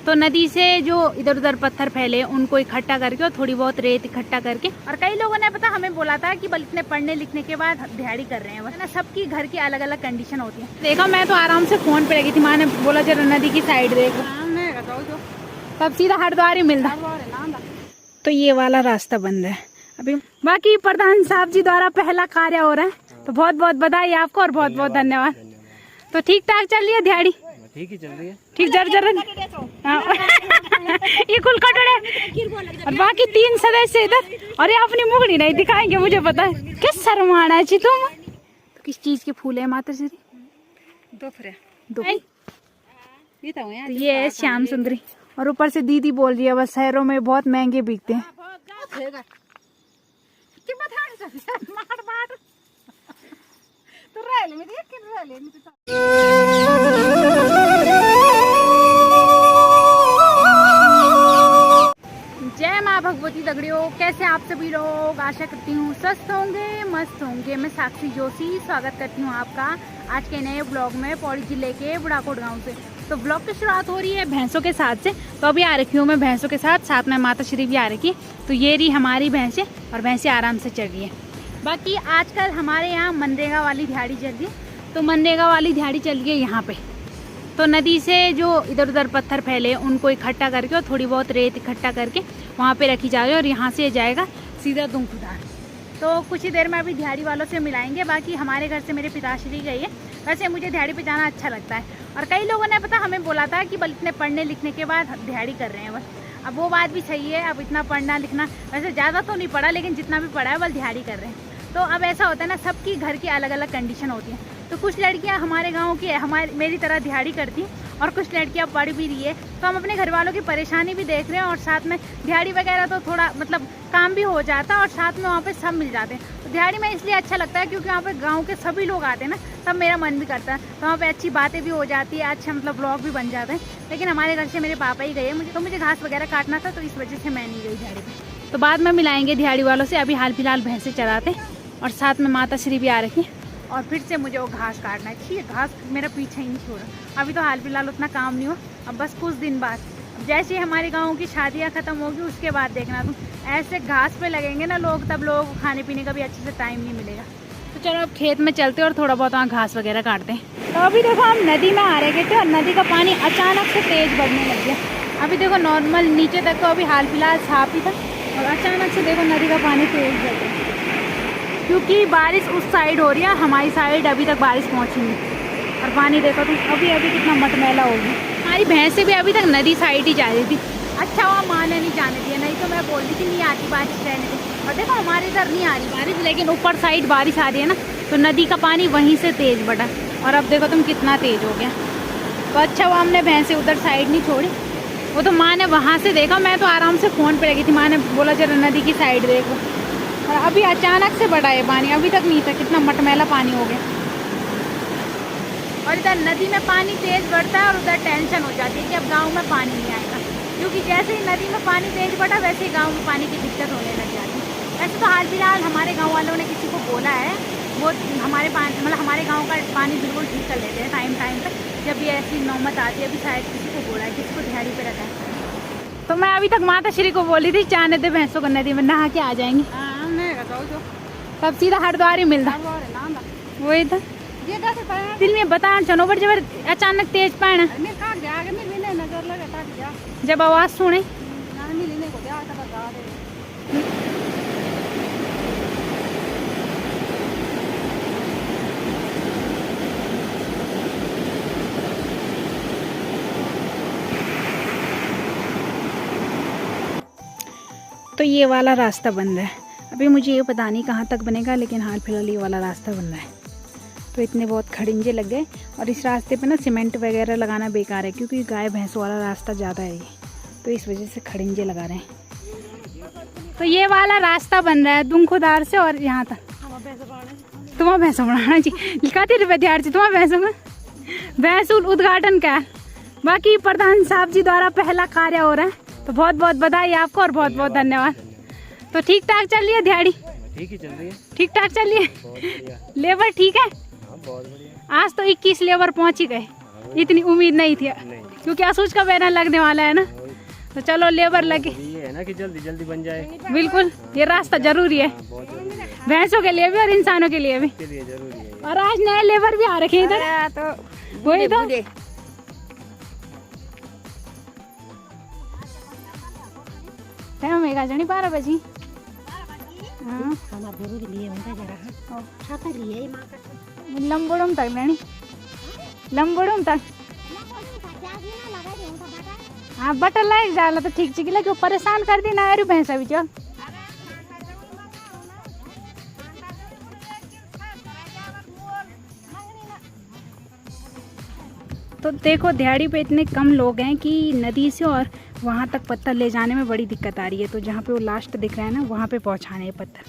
तो नदी से जो इधर उधर पत्थर फैले उनको इकट्ठा करके और थोड़ी बहुत रेत इकट्ठा करके, और कई लोगों ने पता हमें बोला था कि बल्कि इतने पढ़ने लिखने के बाद दिहाड़ी कर रहे हैं, वरना सबकी घर की अलग अलग कंडीशन होती है। देखा मैं तो आराम से फोन पे लगी थी, माँ ने बोला जरा नदी की साइड देखो, तब सीधा हरिद्वार ही मिलता। तो ये वाला रास्ता बंद है अभी। बाकी प्रधान साहब जी द्वारा पहला कार्य हो रहा है, तो बहुत बहुत बधाई आपको और बहुत बहुत धन्यवाद। तो ठीक ठाक चल रही है दिहाड़ी? ठीक ही चल रही है। ठीक जर ये कुल कटड़े और बाकी 3 सदस्य इधर, और ये अपनी मुगड़ी नहीं दिखाएंगे, मुझे पता है। किस शर्माना है तुम? तो किस चीज के फूल है माता श्री? दो। तो ये है श्याम सुंदरी, और ऊपर से दीदी बोल रही है बस शहरों में बहुत महंगे बिकते हैं। जय माँ भगवती दगड़ियों, कैसे आप सभी लोग? आशा करती हूँ स्वस्थ होंगे, मस्त होंगे। मैं साक्षी जोशी स्वागत करती हूँ आपका आज के नए ब्लॉग में पौड़ी जिले के बुढ़ाकोट गांव से। तो ब्लॉग की शुरुआत हो रही है भैंसों के साथ से। तो अभी आ रखी हूँ मैं भैंसों के साथ में माता श्री भी आ रखी। तो ये रही हमारी भैंसें, और भैंसें आराम से चल रही है। बाकी आजकल हमारे यहाँ मनरेगा वाली दिहाड़ी चल रही है। तो मनरेगा वाली दिहाड़ी चल रही है यहाँ पे। तो नदी से जो इधर उधर पत्थर फैले उनको इकट्ठा करके और थोड़ी बहुत रेत इकट्ठा करके वहाँ पे रखी जा रही है, और यहाँ से जाएगा सीधा दुंखुदार। तो कुछ ही देर में अभी दिहाड़ी वालों से मिलाएंगे। बाकी हमारे घर से मेरे पिताश्री गई है। वैसे मुझे दिहाड़ी पे जाना अच्छा लगता है, और कई लोगों ने पता हमें बोला था कि बल्कि इतने पढ़ने लिखने के बाद दिहाड़ी कर रहे हैं बस। अब वो बात भी सही है, अब इतना पढ़ना लिखना वैसे ज़्यादा तो नहीं पढ़ा, लेकिन जितना भी पढ़ा है बस दिहाड़ी कर रहे हैं। तो अब ऐसा होता है ना, सबकी घर की अलग अलग कंडीशन होती है। तो कुछ लड़कियां हमारे गांव की मेरी तरह दिहाड़ी करती हैं, और कुछ लड़कियां पढ़ भी रही है। तो हम अपने घर वालों की परेशानी भी देख रहे हैं, और साथ में दिहाड़ी वगैरह तो थोड़ा मतलब काम भी हो जाता है, और साथ में वहाँ पे सब मिल जाते हैं। तो दिहाड़ी में इसलिए अच्छा लगता है क्योंकि वहाँ पे गाँव के सभी लोग आते हैं ना, तब मेरा मन भी करता है। तो वहाँ पे अच्छी बातें भी हो जाती है, अच्छा मतलब ब्लॉग भी बन जाता है। लेकिन हमारे घर से मेरे पापा ही गए, मुझे घास वगैरह काटना था, तो इस वजह से मैं नहीं गई दिहाड़ी पर। तो बाद में मिलाएंगे दिहाड़ी वालों से। अभी हाल फिलहाल भैंसे चराते, और साथ में माता श्री भी आ रखी। और फिर से मुझे वो घास काटना है। ठीक, घास मेरा पीछे ही नहीं छोड़ा। अभी तो हाल फिलहाल उतना काम नहीं हुआ, अब बस कुछ दिन बाद जैसे हमारे गाँव की शादियाँ ख़त्म होगी उसके बाद देखना तुम, ऐसे घास पे लगेंगे ना लोग, तब लोगों को खाने पीने का भी अच्छे से टाइम नहीं मिलेगा। तो चलो अब खेत में चलते और थोड़ा बहुत वहाँ घास वगैरह काटते हैं। तो अभी देखो हम नदी में आ रहे थे, और नदी का पानी अचानक से तेज़ बढ़ने लग गया। अभी देखो नॉर्मल नीचे तक तो अभी हाल फिलहाल साफ ही था, और अचानक से देखो नदी का पानी तेज़ बढ़ गया, क्योंकि बारिश उस साइड हो रही है, हमारी साइड अभी तक बारिश पहुंची नहीं। और पानी देखो तुम अभी कितना मटमैला होगी। हमारी भैंसें भी अभी तक नदी साइड ही जा रही थी। अच्छा हुआ माँ ने नहीं जाने दिया, नहीं तो मैं बोल रही थी नहीं आती बारिश रहने दी। और देखो हमारे इधर नहीं आ रही बारिश, लेकिन ऊपर साइड बारिश आ रही है ना, तो नदी का पानी वहीं से तेज़ बढ़ा, और अब देखो तुम कितना तेज़ हो गया। तो अच्छा हुआ हमने भैंसें उधर साइड नहीं छोड़ी। वो तो माँ ने वहाँ से देखा, मैं तो आराम से फ़ोन पर लगी थी। माँ ने बोला जरा नदी की साइड देखो, और अभी अचानक से बढ़ा है पानी, अभी तक नहीं था, कितना मटमैला पानी हो गया। और इधर नदी में पानी तेज़ बढ़ता है, और उधर टेंशन हो जाती है कि अब गांव में पानी नहीं आएगा, क्योंकि जैसे ही नदी में पानी तेज़ बढ़ा वैसे ही गांव में पानी की दिक्कत होने लग जाती है। वैसे तो हाल फिलहाल हमारे गाँव वालों ने किसी को बोला है, वो हमारे हमारे गाँव का पानी बिल्कुल ठीक कर लेते हैं टाइम तक, जब ये ऐसी नौबत आती है। अभी शायद किसी को बोला है, किसी को दिहाड़ी पर रखा है। तो मैं अभी तक माता श्री को बोली थी जाने दे भैंसों को नदी में, नहा के आ जाएंगी, तब सीधा हरिद्वार ही मिलता। वही था दिल में बता चनो पर जब अचानक तेज पाना, जब आवाज सुने तो ये वाला रास्ता बन रहा है। अभी मुझे ये पता नहीं कहाँ तक बनेगा, लेकिन हाल फिलहाल ये वाला रास्ता बन रहा है। तो इतने बहुत खड़िंजे लग गए, और इस रास्ते पे ना सीमेंट वगैरह लगाना बेकार है, क्योंकि गाय भैंसों वाला रास्ता ज़्यादा है ये, तो इस वजह से खड़िंजे लगा रहे हैं। तो ये वाला रास्ता बन रहा है दुंखुदार से और यहाँ तक। तुम्हारा भैंसों बढ़ाना जी लिखाती विद्यार्थी, तुम्हारा भैंसों में भैंसुल उद्घाटन का। बाकी प्रधान साहब जी द्वारा पहला कार्य हो रहा है, तो बहुत बहुत बधाई आपको और बहुत बहुत धन्यवाद। तो ठीक ठाक चल रही है दिहाड़ी? ठीक ही चल रही है। ठीक ठाक चल रही है? लेबर ठीक है? बहुत बढ़िया। आज तो 21 लेबर पहुंच ही गए, इतनी उम्मीद नहीं थी। क्योंकि असूच का बैनर लगने वाला है ना, तो चलो लेबर लगे, ये है ना कि जल्दी जल्दी बन जाए। बिल्कुल ये रास्ता जरूरी है, भैंसों के लिए भी और इंसानों के लिए भी। जरूरी है। और आज नए लेबर भी आ रखे हैं इधर, तो वही तो टाइम है जनी 12 बजी। हाँ लंबोड़म तक लेनी, लंबोड़म तक हाँ बटन लाइक जाला तो ठीक चिकी लगे, परेशान कर दी ना अरे भैंसा भी चल। तो देखो दिहाड़ी पे इतने कम लोग हैं कि नदी से और वहाँ तक पत्थर ले जाने में बड़ी दिक्कत आ रही है। तो जहाँ पे वो लास्ट दिख रहा है ना, वहाँ पे पहुँचाने हैं पत्थर,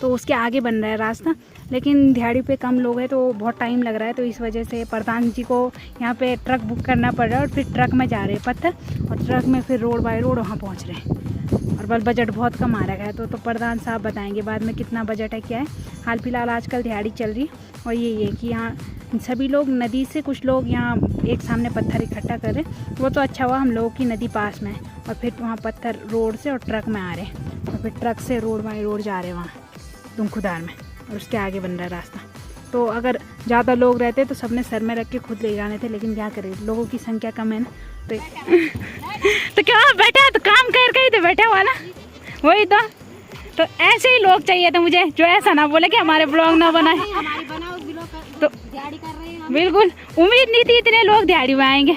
तो उसके आगे बन रहा है रास्ता। लेकिन दिहाड़ी पे कम लोग हैं तो बहुत टाइम लग रहा है, तो इस वजह से प्रधान जी को यहाँ पे ट्रक बुक करना पड़ रहा है और फिर ट्रक में जा रहे हैं पत्थर, और ट्रक में फिर रोड बाय रोड वहाँ पहुँच रहे हैं। और बस बजट बहुत कम आ रहा है, तो प्रधान साहब बताएंगे बाद में कितना बजट है क्या है। हाल फिलहाल आजकल दिहाड़ी चल रही है, और ये कि यहाँ सभी लोग नदी से, कुछ लोग यहाँ एक सामने पत्थर इकट्ठा कर रहे हैं। वो तो अच्छा हुआ हम लोगों की नदी पास में है, और फिर वहाँ पत्थर रोड से और ट्रक में आ रहे हैं, और फिर ट्रक से रोड बाय रोड जा रहे हैं वहाँ दुमखुदार में, और उसके आगे बन रहा है रास्ता। तो अगर ज़्यादा लोग रहते तो सबने सर में रख के खुद ले जाने थे, लेकिन क्या करें लोगों की संख्या कम है ना, तो क्या बैठा तो काम कर ही तो बैठा हुआ ना, वही तो ऐसे ही लोग चाहिए थे मुझे, जो ऐसा ना बोले कि हमारे ब्लॉग ना बनाए। तो बिल्कुल उम्मीद नहीं थी इतने लोग दिहाड़ी में आएंगे।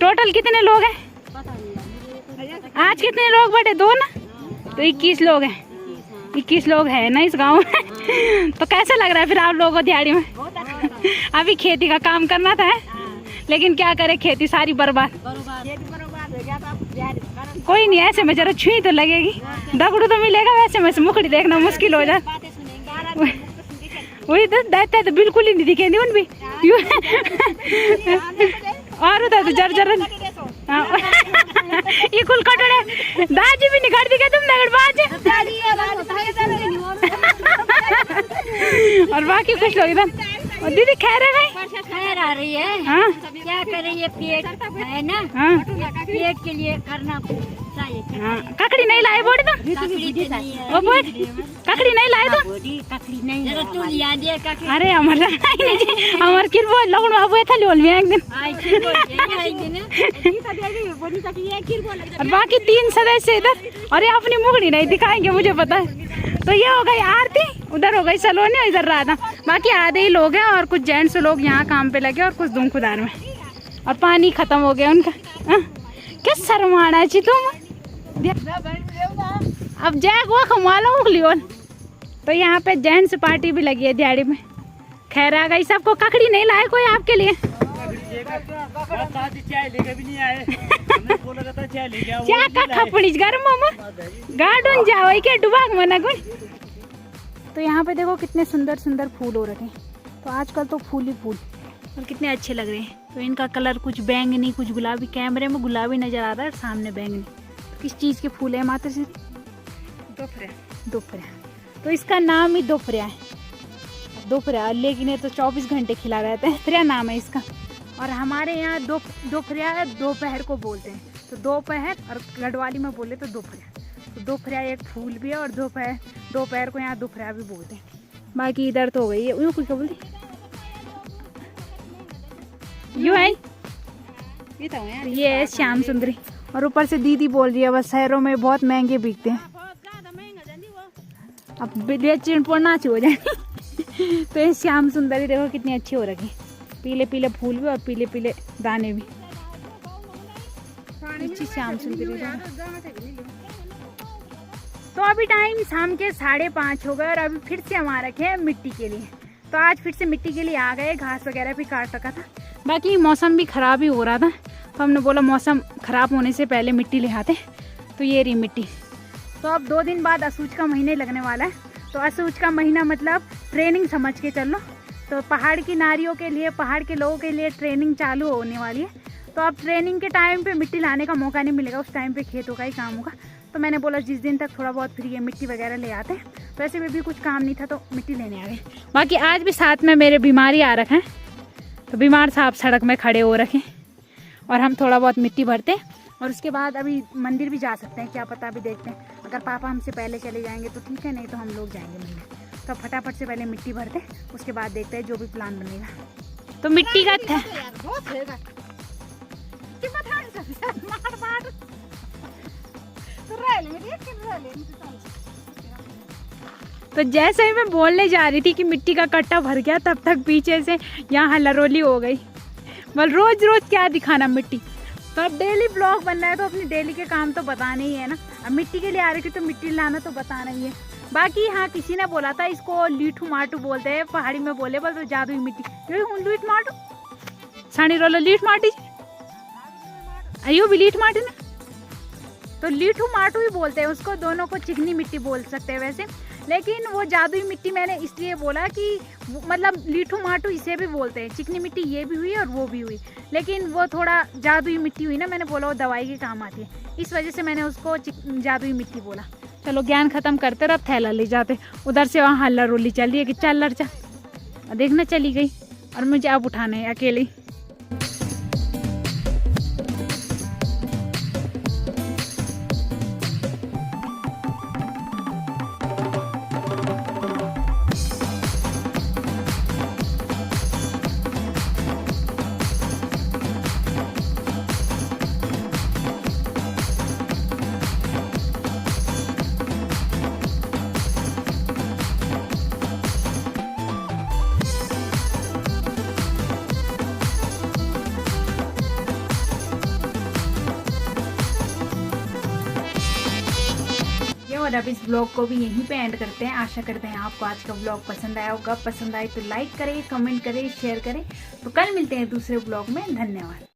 टोटल कितने लोग हैं आज, कितने लोग बैठे? 2 ना, तो 21 लोग हैं, 21 लोग हैं ना इस गांव में। तो कैसा लग रहा है फिर आप लोगों को दिहाड़ी में? अभी खेती का काम करना था, लेकिन क्या करे खेती सारी बर्बाद। कोई नहीं, ऐसे में जरा छुई तो लगेगी, दगड़ू तो मिलेगा, वैसे में से मुखड़ी देखना मुश्किल हो जाए। वही तो देखते तो बिल्कुल ही नहीं दिखे नहीं उन भी और उधर तो जर जर ये कुल कटोरे दाजी भी निकाल दी क्या तुम नगड़ बाज। और बाकी कुछ लोग इधर। और दीदी खैर है भाई? खैर आ रही है। हाँ क्या करें, ये पेट है ना, हाँ पेट के लिए करना चाहिए। हाँ ककड़ी नहीं लाए बोड़ी तो ओ बोड़ ककड़ी नहीं लाए तो ककड़ी नहीं तू लिया दे ककड़ी। अरे हमार किरबो लगन बाबू था लोल में एक दिन। और बाकी 3 सदस्य इधर, और ये अपनी मुगड़ी नहीं दिखाएंगे मुझे पता है। तो ये हो गई आरती, उधर हो गई सलोनी, इधर राधा। बाकी आधे ही लोग हैं, और कुछ जेंट्स लोग यहाँ काम पे लगे और कुछ दुमखुदार में, और पानी खत्म हो गया उनका। क्या शर्माना ची तुम, अब जैक वो कमा लो उखलियोन। तो यहाँ पे जेंट्स पार्टी भी लगी है दिहाड़ी में। खैर आ गई, सबको ककड़ी नहीं लाए कोई आपके लिए? क्या गार्डन जाओ के डुबाग मना गुण। तो यहाँ पे देखो कितने सुंदर सुंदर फूल हो रखे हैं। तो आजकल तो फूल ही फूल, और कितने अच्छे लग रहे हैं। तो इनका कलर कुछ बैंगनी कुछ गुलाबी, कैमरे में गुलाबी नजर आ रहा है, सामने बैंगनी। तो किस चीज़ के फूल है माता जी? दोपहर। तो इसका नाम ही दोपहर है, दोपहर, लेकिन ये तो 24 घंटे खिला रहता है, फ्रिया नाम है इसका। और हमारे यहाँ दोपहर दोपहर को बोलते हैं, तो दोपहर, और गढ़वाली में बोले तो दोपहर। तो दोपहर एक फूल भी है, और दोपहर को यहाँ दोपहर भी बोलते हैं। बाकी इधर तो हो गई है कुछ क्या बोलते यूँ है, ये है श्याम सुंदरी। और ऊपर से दीदी बोल रही है बस शहरों में बहुत महंगे बिकते हैं, अब बेचन पड़ना चाहिए हो जाए। तो ये श्याम सुंदरी देखो कितनी अच्छी हो रखी, पीले पीले फूल भी और पीले पीले दाने भी। अच्छी श्याम सुंदरी। तो अभी टाइम शाम के 5:30 हो गए, और अभी फिर से हम आ रखे हैं मिट्टी के लिए। तो आज फिर से मिट्टी के लिए आ गए, घास वगैरह भी काट रखा था। बाकी मौसम भी ख़राब ही हो रहा था, तो हमने बोला मौसम ख़राब होने से पहले मिट्टी ले आते। तो ये रही मिट्टी। तो अब 2 दिन बाद असूच का महीने लगने वाला है। तो असूच का महीना मतलब ट्रेनिंग समझ के चलो। तो पहाड़ की नारियों के लिए, पहाड़ के लोगों के लिए ट्रेनिंग चालू होने वाली है। तो अब ट्रेनिंग के टाइम पे मिट्टी लाने का मौका नहीं मिलेगा, उस टाइम पे खेतों का ही काम होगा। तो मैंने बोला जिस दिन तक थोड़ा बहुत फ्री है मिट्टी वगैरह ले आते हैं। तो ऐसे में भी कुछ काम नहीं था तो मिट्टी लेने आ गए। बाकी आज भी साथ में मेरे बीमारी आ रखे हैं, तो बीमार साहब सड़क में खड़े हो रखे, और हम थोड़ा बहुत मिट्टी भरते हैं और उसके बाद अभी मंदिर भी जा सकते हैं, क्या पता अभी देखते हैं। अगर पापा हमसे पहले चले जाएंगे तो ठीक है, नहीं तो हम लोग जाएंगे मंदिर। तो फटाफट से पहले मिट्टी भरते हैं, उसके बाद देखते हैं जो भी प्लान बनेगा। तो मिट्टी का तो जैसे ही मैं बोलने जा रही थी कि मिट्टी का कट्टा भर गया, तब तक पीछे से यहाँ हल्लारोली हो गई। बल रोज रोज क्या दिखाना मिट्टी। तो अब डेली ब्लॉग बनना है तो अपनी डेली के काम तो बताने ही है ना। अब मिट्टी के लिए आ रही थी तो मिट्टी लाना तो बताना ही है। बाकी हाँ, किसी ने बोला था इसको लीठू माटू बोलते हैं, पहाड़ी में बोले बल तो जादुई मिट्टी लीठ माटू सानी रोलो लीठ माटी अयो भी लीठ माटी ना, तो लीठू माटू ही बोलते हैं उसको। दोनों को चिकनी मिट्टी बोल सकते हैं वैसे, लेकिन वो जादुई मिट्टी मैंने इसलिए बोला कि मतलब लीठू माटू इसे भी बोलते हैं। चिकनी मिट्टी ये भी हुई और वो भी हुई, लेकिन वो थोड़ा जादुई मिट्टी हुई ना, मैंने बोला वो दवाई के काम आती है, इस वजह से मैंने उसको जादुई मिट्टी बोला। चलो ज्ञान खत्म करते और अब थैला ले जाते। उधर से वहाँ हल्ला रोली चल रही है कि चल लड़चा, देखना चली गई और मुझे अब उठाना है अकेले। और अब इस ब्लॉग को भी यहीं पे एंड करते हैं। आशा करते हैं आपको आज का ब्लॉग पसंद आया होगा। पसंद आए तो लाइक करें, कमेंट करें, शेयर करें। तो कल मिलते हैं दूसरे ब्लॉग में। धन्यवाद।